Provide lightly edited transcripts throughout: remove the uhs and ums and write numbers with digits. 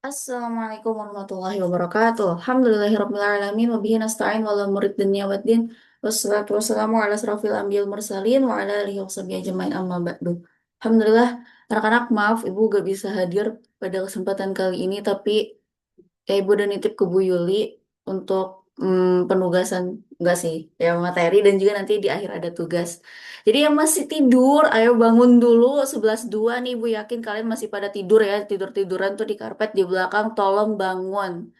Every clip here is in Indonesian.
Assalamualaikum warahmatullahi wabarakatuh. Alhamdulillahirrabbilalamin. Wabihi nasta'in wala murid dunya waddin. Wassalatu wassalamu ala asrafil anbiyal mursalin wa ala alihi wa sahbihi ajma'in amma ba'du. Alhamdulillah, anak-anak maaf ibu gak bisa hadir pada kesempatan kali ini, tapi ibu udah nitip ke Bu Yuli untuk penugasan, enggak sih, ya materi dan juga nanti di akhir ada tugas. Jadi yang masih tidur, ayo bangun dulu 11.02 nih ibu, yakin kalian masih pada tidur ya, tidur-tiduran tuh di karpet di belakang, tolong bangun.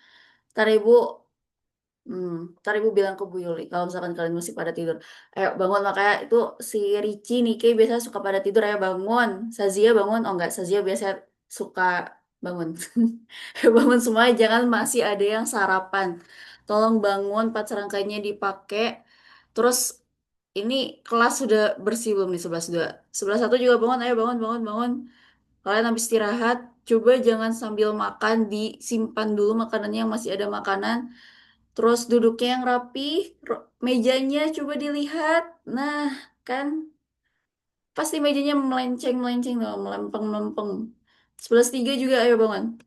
Ntar ibu ntar ibu bilang ke Bu Yuli kalau misalkan kalian masih pada tidur. Ayo bangun, makanya itu si Ricci, Nike biasa suka pada tidur, ayo bangun. Sazia bangun, oh enggak, Sazia biasa suka bangun. Ayo bangun semua, jangan masih ada yang sarapan. Tolong bangun, 4 serangkainya dipakai. Terus ini kelas sudah bersih belum nih 11.02? 11.01 juga bangun, ayo bangun, bangun, bangun. Kalian habis istirahat, coba jangan sambil makan, disimpan dulu makanannya yang masih ada makanan. Terus duduknya yang rapi, mejanya coba dilihat. Nah, kan pasti mejanya melenceng-melenceng tuh, melempeng-melempeng. 11.03 juga ayo bangun.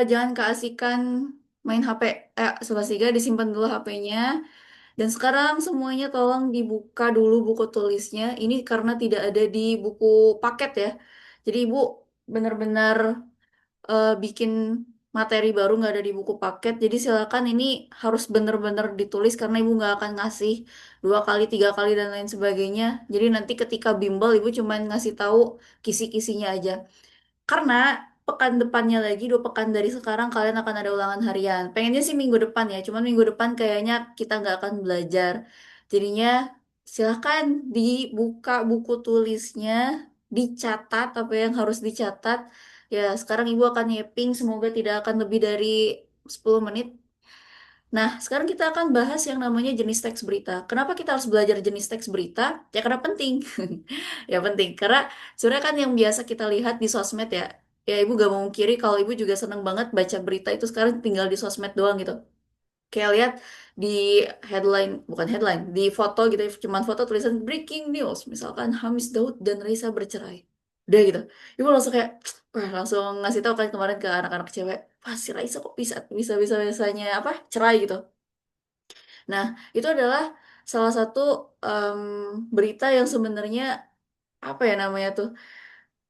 Jangan keasikan main HP. 11.03 disimpan dulu HP-nya. Dan sekarang semuanya tolong dibuka dulu buku tulisnya. Ini karena tidak ada di buku paket ya. Jadi Ibu benar-benar bikin materi baru nggak ada di buku paket. Jadi silakan, ini harus benar-benar ditulis karena ibu nggak akan ngasih 2 kali, 3 kali dan lain sebagainya. Jadi nanti ketika bimbel ibu cuma ngasih tahu kisi-kisinya aja. Karena pekan depannya lagi, 2 pekan dari sekarang kalian akan ada ulangan harian. Pengennya sih minggu depan ya, cuman minggu depan kayaknya kita nggak akan belajar. Jadinya silahkan dibuka buku tulisnya, dicatat apa yang harus dicatat. Ya, sekarang ibu akan nyeping, semoga tidak akan lebih dari 10 menit. Nah, sekarang kita akan bahas yang namanya jenis teks berita. Kenapa kita harus belajar jenis teks berita? Ya karena penting. Ya penting, karena sebenarnya kan yang biasa kita lihat di sosmed ya, ya ibu gak mau kiri kalau ibu juga seneng banget baca berita itu sekarang tinggal di sosmed doang gitu. Kayak lihat di headline, bukan headline, di foto gitu, cuman foto tulisan breaking news, misalkan Hamis Daud dan Raisa bercerai. Udah gitu. Ibu langsung kayak, wah, langsung ngasih tahu kan kemarin ke anak-anak cewek, wah si Raisa kok bisa bisa bisa bisanya apa cerai gitu. Nah, itu adalah salah satu berita yang sebenarnya apa ya namanya tuh,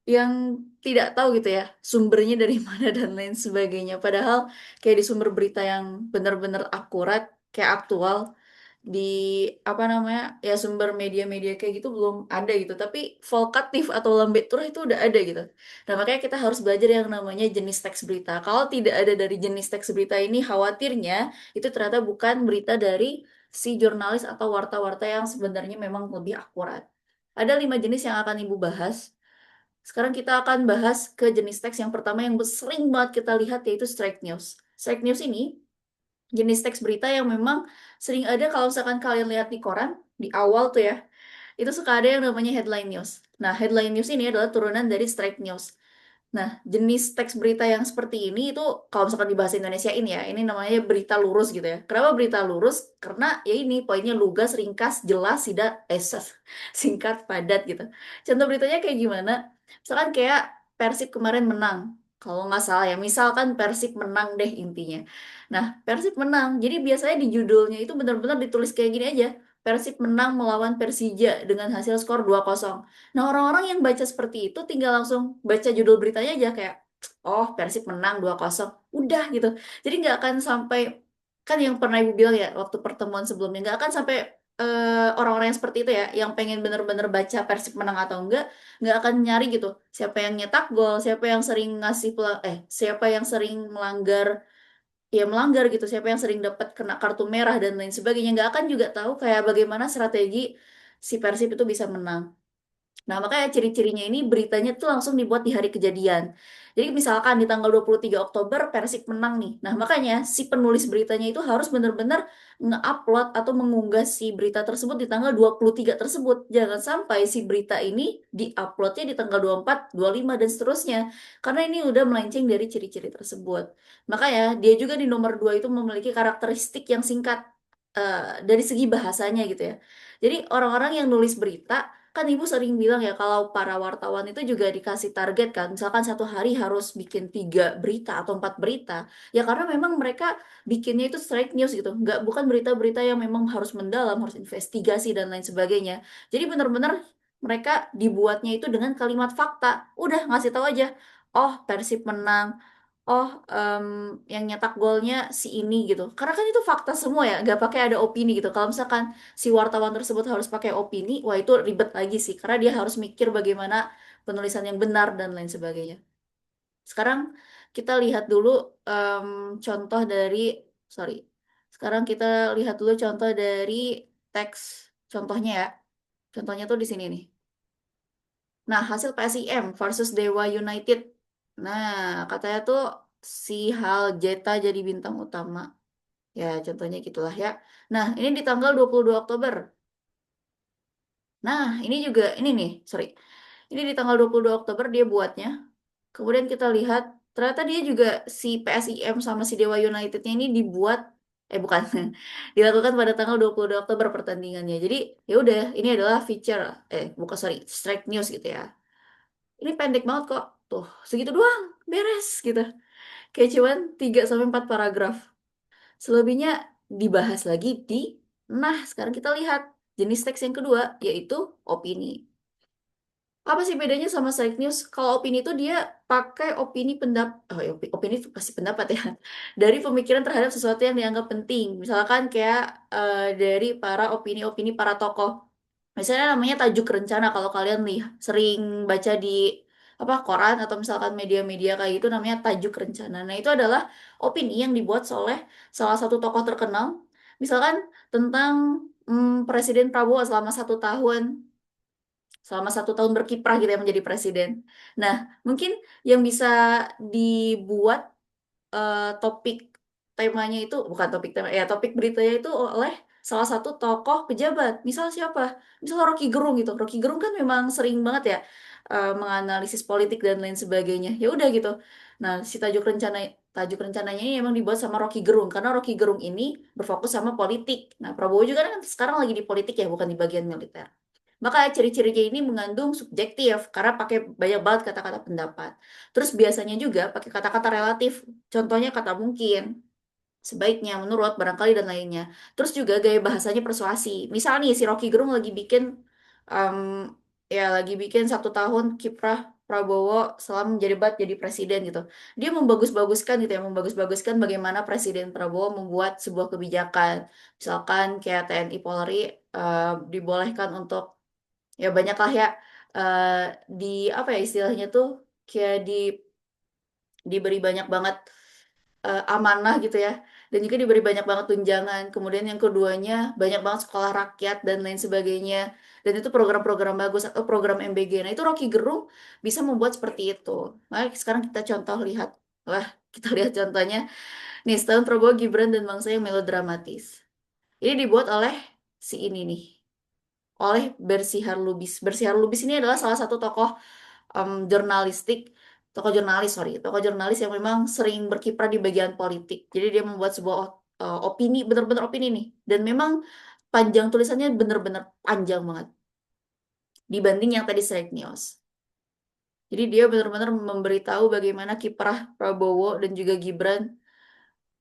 yang tidak tahu gitu ya sumbernya dari mana dan lain sebagainya. Padahal kayak di sumber berita yang benar-benar akurat, kayak aktual, di apa namanya ya sumber media-media kayak gitu belum ada gitu. Tapi Volkatif atau Lambe Turah itu udah ada gitu. Nah makanya kita harus belajar yang namanya jenis teks berita. Kalau tidak ada dari jenis teks berita ini, khawatirnya itu ternyata bukan berita dari si jurnalis atau warta-warta yang sebenarnya memang lebih akurat. Ada 5 jenis yang akan Ibu bahas. Sekarang kita akan bahas ke jenis teks yang pertama yang sering banget kita lihat, yaitu straight news. Straight news ini jenis teks berita yang memang sering ada kalau misalkan kalian lihat di koran, di awal tuh ya, itu suka ada yang namanya headline news. Nah, headline news ini adalah turunan dari straight news. Nah, jenis teks berita yang seperti ini itu kalau misalkan di bahasa Indonesia ini ya, ini namanya berita lurus gitu ya. Kenapa berita lurus? Karena ya ini poinnya lugas, ringkas, jelas, tidak singkat, padat gitu. Contoh beritanya kayak gimana? Misalkan kayak Persib kemarin menang. Kalau nggak salah ya, misalkan Persib menang deh intinya. Nah, Persib menang. Jadi biasanya di judulnya itu benar-benar ditulis kayak gini aja. Persib menang melawan Persija dengan hasil skor 2-0. Nah, orang-orang yang baca seperti itu tinggal langsung baca judul beritanya aja kayak, oh, Persib menang 2-0. Udah gitu. Jadi nggak akan sampai, kan yang pernah Ibu bilang ya waktu pertemuan sebelumnya, nggak akan sampai orang-orang yang seperti itu ya, yang pengen bener-bener baca Persib menang atau enggak, nggak akan nyari gitu. Siapa yang nyetak gol, siapa yang sering siapa yang sering melanggar, ya melanggar gitu, siapa yang sering dapat kena kartu merah dan lain sebagainya. Nggak akan juga tahu kayak bagaimana strategi si Persib itu bisa menang. Nah, makanya ciri-cirinya ini beritanya tuh langsung dibuat di hari kejadian. Jadi misalkan di tanggal 23 Oktober Persib menang nih. Nah, makanya si penulis beritanya itu harus benar-benar nge-upload atau mengunggah si berita tersebut di tanggal 23 tersebut. Jangan sampai si berita ini di-uploadnya di tanggal 24, 25, dan seterusnya. Karena ini udah melenceng dari ciri-ciri tersebut. Makanya dia juga di nomor 2 itu memiliki karakteristik yang singkat dari segi bahasanya gitu ya. Jadi orang-orang yang nulis berita Kan ibu sering bilang ya kalau para wartawan itu juga dikasih target kan, misalkan satu hari harus bikin 3 berita atau 4 berita, ya karena memang mereka bikinnya itu straight news gitu, nggak bukan berita-berita yang memang harus mendalam, harus investigasi dan lain sebagainya. Jadi benar-benar mereka dibuatnya itu dengan kalimat fakta, udah ngasih tahu aja, oh Persib menang, oh yang nyetak golnya si ini gitu. Karena kan itu fakta semua ya, nggak pakai ada opini gitu. Kalau misalkan si wartawan tersebut harus pakai opini, wah itu ribet lagi sih, karena dia harus mikir bagaimana penulisan yang benar dan lain sebagainya. Sekarang kita lihat dulu em, contoh dari, sorry, sekarang kita lihat dulu contoh dari teks contohnya ya. Contohnya tuh di sini nih. Nah, hasil PSIM versus Dewa United. Nah, katanya tuh si Hal Jeta jadi bintang utama. Ya, contohnya gitulah ya. Nah, ini di tanggal 22 Oktober. Nah, ini juga, ini nih, sorry. Ini di tanggal 22 Oktober dia buatnya. Kemudian kita lihat, ternyata dia juga si PSIM sama si Dewa Unitednya ini dibuat, bukan, dilakukan pada tanggal 22 Oktober pertandingannya. Jadi, ya udah, ini adalah feature, bukan, sorry, strike news gitu ya. Ini pendek banget kok. Tuh, segitu doang, beres gitu. Kayak cuman 3 sampai 4 paragraf. Selebihnya dibahas lagi di, nah sekarang kita lihat jenis teks yang kedua, yaitu opini. Apa sih bedanya sama fake news? Kalau opini itu dia pakai opini pendapat, oh, ya, opini itu pasti pendapat ya, dari pemikiran terhadap sesuatu yang dianggap penting. Misalkan kayak dari para opini-opini para tokoh. Misalnya namanya tajuk rencana, kalau kalian nih sering baca di apa koran atau misalkan media-media kayak gitu namanya tajuk rencana. Nah, itu adalah opini yang dibuat oleh salah satu tokoh terkenal. Misalkan tentang Presiden Prabowo selama 1 tahun berkiprah gitu ya menjadi presiden. Nah, mungkin yang bisa dibuat topik temanya itu bukan topik tema ya topik beritanya itu oleh salah satu tokoh pejabat. Misal siapa? Misal Rocky Gerung gitu. Rocky Gerung kan memang sering banget ya menganalisis politik dan lain sebagainya. Ya udah gitu. Nah, si tajuk rencananya ini memang dibuat sama Rocky Gerung karena Rocky Gerung ini berfokus sama politik. Nah, Prabowo juga kan sekarang lagi di politik ya, bukan di bagian militer. Maka ciri-cirinya ini mengandung subjektif karena pakai banyak banget kata-kata pendapat. Terus biasanya juga pakai kata-kata relatif. Contohnya kata mungkin, sebaiknya, menurut, barangkali, dan lainnya. Terus juga gaya bahasanya persuasi. Misal nih, si Rocky Gerung lagi bikin, em, ya lagi bikin 1 tahun kiprah Prabowo selama menjabat jadi presiden gitu. Dia membagus-baguskan gitu ya, membagus-baguskan bagaimana Presiden Prabowo membuat sebuah kebijakan. Misalkan kayak TNI Polri dibolehkan untuk, ya banyak lah ya, eh, di apa ya istilahnya tuh, kayak diberi banyak banget amanah gitu ya, dan juga diberi banyak banget tunjangan. Kemudian yang keduanya banyak banget sekolah rakyat dan lain sebagainya, dan itu program-program bagus atau program MBG. Nah, itu Rocky Gerung bisa membuat seperti itu. Mari sekarang kita contoh lihat, wah, kita lihat contohnya nih, setahun Prabowo Gibran dan bangsa yang melodramatis. Ini dibuat oleh si ini nih, oleh Bersihar Lubis. Bersihar Lubis ini adalah salah satu tokoh jurnalistik, tokoh jurnalis, sorry, tokoh jurnalis yang memang sering berkiprah di bagian politik. Jadi dia membuat sebuah opini, benar-benar opini nih. Dan memang panjang tulisannya, benar-benar panjang banget dibanding yang tadi Straight News. Jadi dia benar-benar memberitahu bagaimana kiprah Prabowo dan juga Gibran,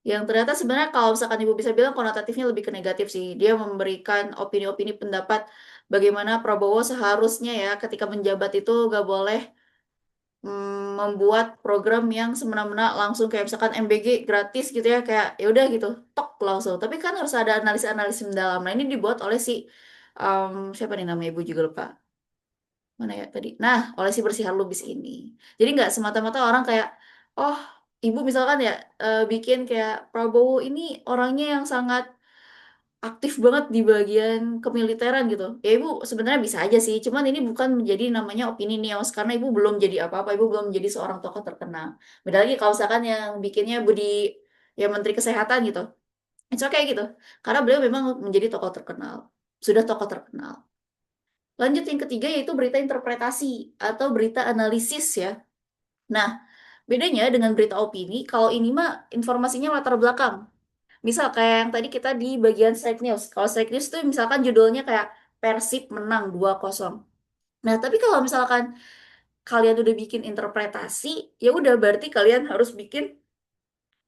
yang ternyata sebenarnya kalau misalkan ibu bisa bilang konotatifnya lebih ke negatif sih. Dia memberikan opini-opini pendapat bagaimana Prabowo seharusnya ya ketika menjabat itu gak boleh membuat program yang semena-mena langsung kayak misalkan MBG gratis gitu ya, kayak ya udah gitu tok langsung, tapi kan harus ada analisis-analisis mendalam. Nah, ini dibuat oleh si siapa nih namanya, ibu juga lupa mana ya tadi, nah oleh si Bersihar Lubis ini. Jadi nggak semata-mata orang kayak, oh ibu misalkan ya bikin kayak Prabowo ini orangnya yang sangat aktif banget di bagian kemiliteran gitu. Ya ibu sebenarnya bisa aja sih, cuman ini bukan menjadi namanya opini neos karena ibu belum jadi apa-apa, ibu belum menjadi seorang tokoh terkenal. Beda lagi kalau misalkan yang bikinnya Budi, ya Menteri Kesehatan gitu. It's okay gitu. Karena beliau memang menjadi tokoh terkenal. Sudah tokoh terkenal. Lanjut yang ketiga yaitu berita interpretasi atau berita analisis ya. Nah, bedanya dengan berita opini, kalau ini mah informasinya latar belakang. Misal kayak yang tadi kita di bagian straight news. Kalau straight news tuh misalkan judulnya kayak Persib menang 2-0. Nah, tapi kalau misalkan kalian udah bikin interpretasi, ya udah berarti kalian harus bikin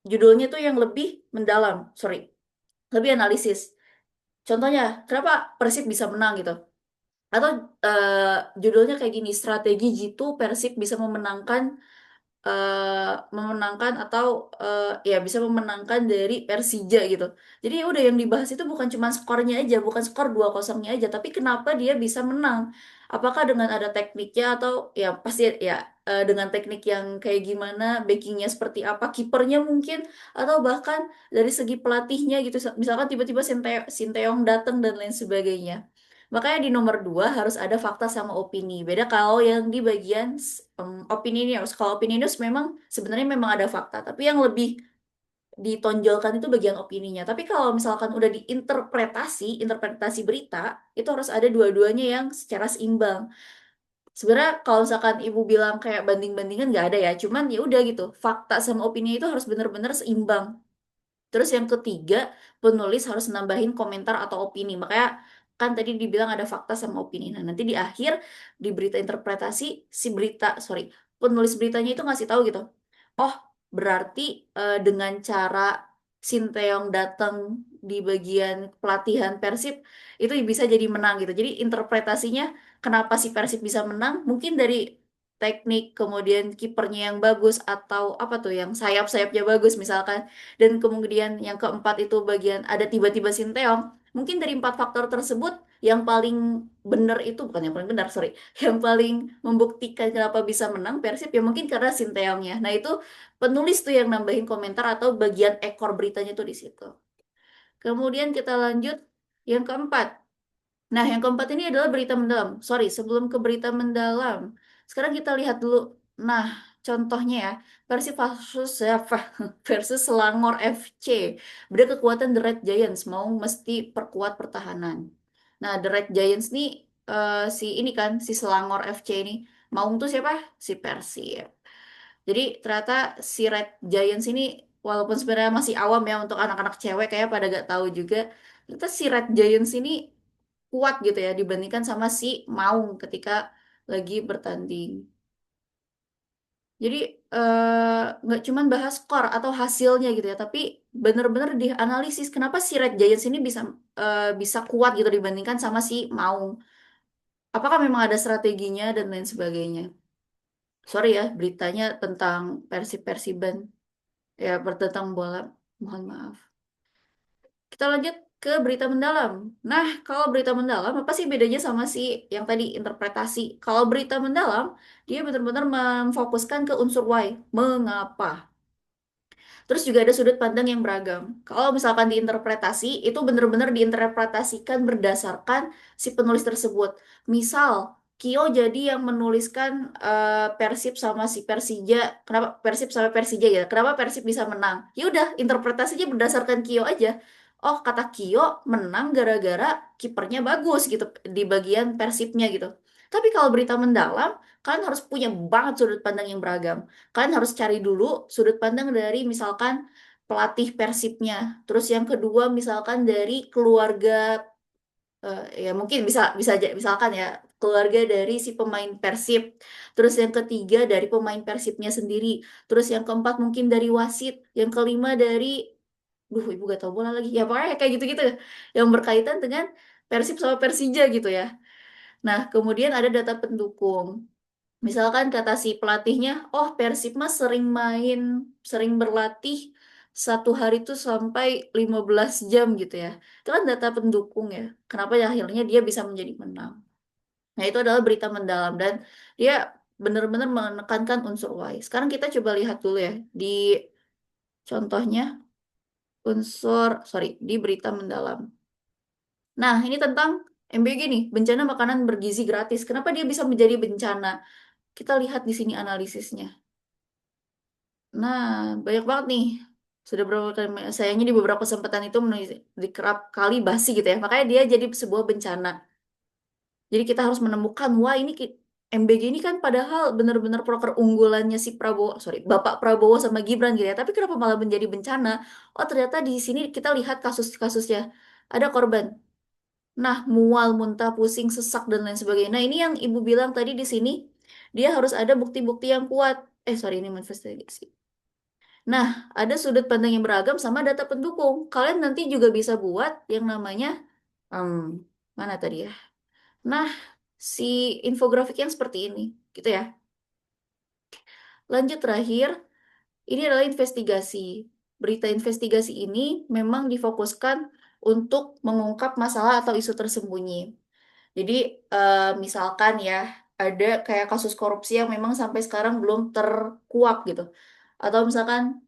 judulnya tuh yang lebih mendalam, sorry, lebih analisis. Contohnya, kenapa Persib bisa menang gitu? Atau judulnya kayak gini, strategi Jitu Persib bisa memenangkan atau ya bisa memenangkan dari Persija gitu. Jadi ya udah yang dibahas itu bukan cuma skornya aja, bukan skor 2-0-nya aja, tapi kenapa dia bisa menang? Apakah dengan ada tekniknya atau ya pasti ya dengan teknik yang kayak gimana, backingnya seperti apa, kipernya mungkin atau bahkan dari segi pelatihnya gitu. Misalkan tiba-tiba Sinteyong datang dan lain sebagainya. Makanya di nomor 2 harus ada fakta sama opini. Beda kalau yang di bagian opini news. Kalau opini news memang sebenarnya memang ada fakta, tapi yang lebih ditonjolkan itu bagian opininya. Tapi kalau misalkan udah interpretasi berita, itu harus ada dua-duanya yang secara seimbang. Sebenarnya kalau misalkan ibu bilang kayak banding-bandingan nggak ada ya, cuman ya udah gitu. Fakta sama opini itu harus benar-benar seimbang. Terus yang ketiga, penulis harus nambahin komentar atau opini. Makanya kan tadi dibilang ada fakta sama opini. Nah, nanti di akhir di berita interpretasi si berita, sorry, penulis beritanya itu ngasih tahu gitu. Oh, berarti dengan cara Sinteyong datang di bagian pelatihan Persib itu bisa jadi menang gitu. Jadi interpretasinya kenapa si Persib bisa menang? Mungkin dari teknik, kemudian kipernya yang bagus atau apa tuh yang sayap-sayapnya bagus misalkan. Dan kemudian yang keempat itu bagian ada tiba-tiba Sinteyong. Mungkin dari empat faktor tersebut yang paling benar itu bukan yang paling benar, sorry, yang paling membuktikan kenapa bisa menang Persib ya mungkin karena Sinteyongnya. Nah itu penulis tuh yang nambahin komentar atau bagian ekor beritanya tuh di situ. Kemudian kita lanjut yang keempat. Nah, yang keempat ini adalah berita mendalam. Sorry, sebelum ke berita mendalam, sekarang kita lihat dulu. Nah, contohnya ya, Persib versus apa? Versus Selangor FC. Beda kekuatan The Red Giants mau mesti perkuat pertahanan. Nah, The Red Giants nih si ini kan si Selangor FC ini mau tuh siapa? Si Persib. Jadi ternyata si Red Giants ini walaupun sebenarnya masih awam ya untuk anak-anak cewek kayak pada gak tahu juga. Ternyata si Red Giants ini kuat gitu ya dibandingkan sama si Maung ketika lagi bertanding. Jadi nggak cuman bahas skor atau hasilnya gitu ya, tapi bener-bener dianalisis kenapa si Red Giants ini bisa kuat gitu dibandingkan sama si Maung. Apakah memang ada strateginya dan lain sebagainya. Sorry ya, beritanya tentang Persib-Persiban ya tentang bola. Mohon maaf. Kita lanjut ke berita mendalam. Nah, kalau berita mendalam, apa sih bedanya sama si yang tadi interpretasi? Kalau berita mendalam, dia benar-benar memfokuskan ke unsur why. Mengapa? Terus juga ada sudut pandang yang beragam. Kalau misalkan diinterpretasi, itu benar-benar diinterpretasikan berdasarkan si penulis tersebut. Misal, Kyo jadi yang menuliskan Persib sama si Persija. Kenapa Persib sama Persija ya? Kenapa Persib bisa menang? Ya udah, interpretasinya berdasarkan Kyo aja. Oh, kata Kyo menang gara-gara kipernya bagus gitu di bagian Persibnya gitu. Tapi kalau berita mendalam, kalian harus punya banget sudut pandang yang beragam. Kalian harus cari dulu sudut pandang dari misalkan pelatih Persibnya. Terus yang kedua misalkan dari keluarga ya mungkin misalkan ya keluarga dari si pemain Persib. Terus yang ketiga dari pemain Persibnya sendiri. Terus yang keempat mungkin dari wasit. Yang kelima dari ibu gak tahu bola lagi. Ya pokoknya kayak gitu-gitu yang berkaitan dengan Persib sama Persija gitu ya. Nah, kemudian ada data pendukung. Misalkan kata si pelatihnya, oh Persib mah sering berlatih satu hari tuh sampai 15 jam gitu ya. Itu kan data pendukung ya. Kenapa ya akhirnya dia bisa menjadi menang. Nah itu adalah berita mendalam dan dia benar-benar menekankan unsur why. Sekarang kita coba lihat dulu ya di contohnya di berita mendalam. Nah ini tentang MBG nih, bencana makanan bergizi gratis. Kenapa dia bisa menjadi bencana? Kita lihat di sini analisisnya. Nah, banyak banget nih. Sudah beberapa kali, sayangnya di beberapa kesempatan itu di kerap kali basi gitu ya. Makanya dia jadi sebuah bencana. Jadi kita harus menemukan, wah ini MBG ini kan padahal benar-benar proker unggulannya si Prabowo, sorry, Bapak Prabowo sama Gibran gitu ya. Tapi kenapa malah menjadi bencana? Oh ternyata di sini kita lihat kasus-kasusnya. Ada korban. Nah, mual, muntah, pusing, sesak, dan lain sebagainya. Nah, ini yang ibu bilang tadi di sini, dia harus ada bukti-bukti yang kuat. Sorry, ini manifestasi. Nah, ada sudut pandang yang beragam sama data pendukung. Kalian nanti juga bisa buat yang namanya, em, mana tadi ya? Nah, si infografik yang seperti ini, gitu ya. Lanjut terakhir, ini adalah investigasi. Berita investigasi ini memang difokuskan untuk mengungkap masalah atau isu tersembunyi. Jadi, misalkan ya, ada kayak kasus korupsi yang memang sampai sekarang belum terkuak gitu. Atau misalkan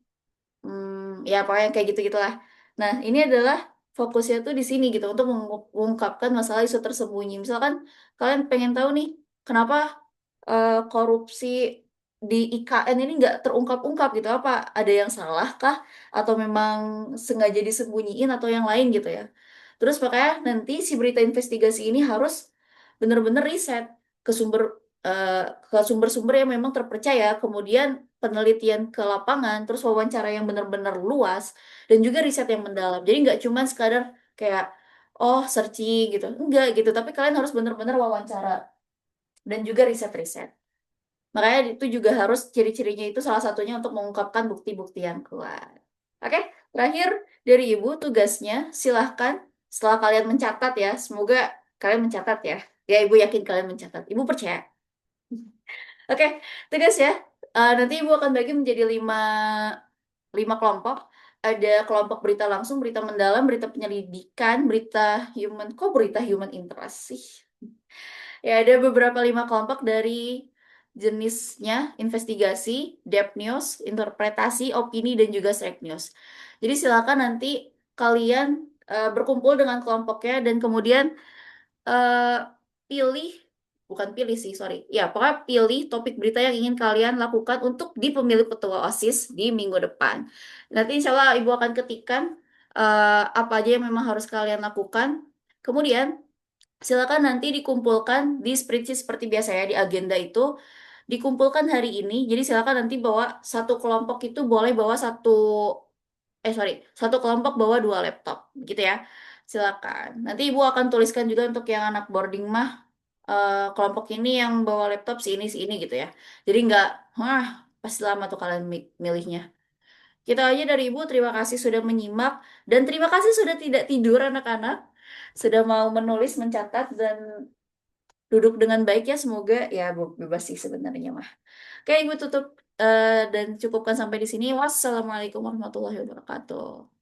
ya pokoknya kayak gitu-gitulah. Nah, ini adalah fokusnya tuh di sini gitu untuk mengungkapkan masalah isu tersembunyi. Misalkan kalian pengen tahu nih, kenapa korupsi di IKN ini nggak terungkap-ungkap gitu? Apa ada yang salah kah? Atau memang sengaja disembunyiin atau yang lain gitu ya? Terus makanya nanti si berita investigasi ini harus benar-benar riset ke sumber eh, ke sumber-sumber yang memang terpercaya, kemudian penelitian ke lapangan, terus wawancara yang benar-benar luas, dan juga riset yang mendalam. Jadi nggak cuma sekadar kayak oh searching gitu, enggak gitu. Tapi kalian harus benar-benar wawancara dan juga riset-riset. Makanya itu juga harus ciri-cirinya itu salah satunya untuk mengungkapkan bukti-bukti yang kuat. Oke, terakhir dari Ibu tugasnya silahkan setelah kalian mencatat ya, semoga kalian mencatat ya. Ya, Ibu yakin kalian mencatat. Ibu percaya. Oke, tugas ya. Nanti Ibu akan bagi menjadi lima kelompok. Ada kelompok berita langsung, berita mendalam, berita penyelidikan, berita human interest sih? Ya, ada beberapa lima kelompok dari jenisnya, investigasi, depth news, interpretasi, opini, dan juga straight news. Jadi silakan nanti kalian berkumpul dengan kelompoknya dan kemudian eh, pilih, bukan pilih sih, sorry. Ya, pokoknya pilih topik berita yang ingin kalian lakukan untuk di pemilu ketua OSIS di minggu depan. Nanti insya Allah Ibu akan ketikkan apa aja yang memang harus kalian lakukan. Kemudian silakan nanti dikumpulkan di spreadsheet seperti biasa ya di agenda itu dikumpulkan hari ini. Jadi silakan nanti bawa satu kelompok itu boleh bawa sorry, satu kelompok bawa dua laptop, gitu ya. Silakan. Nanti ibu akan tuliskan juga untuk yang anak boarding mah kelompok ini yang bawa laptop si ini gitu ya. Jadi nggak, wah pasti lama tuh kalian milihnya. Kita aja dari ibu terima kasih sudah menyimak dan terima kasih sudah tidak tidur anak-anak, sudah mau menulis, mencatat dan duduk dengan baik ya semoga ya bebas sih sebenarnya mah. Oke, ibu tutup dan cukupkan sampai di sini. Wassalamualaikum warahmatullahi wabarakatuh.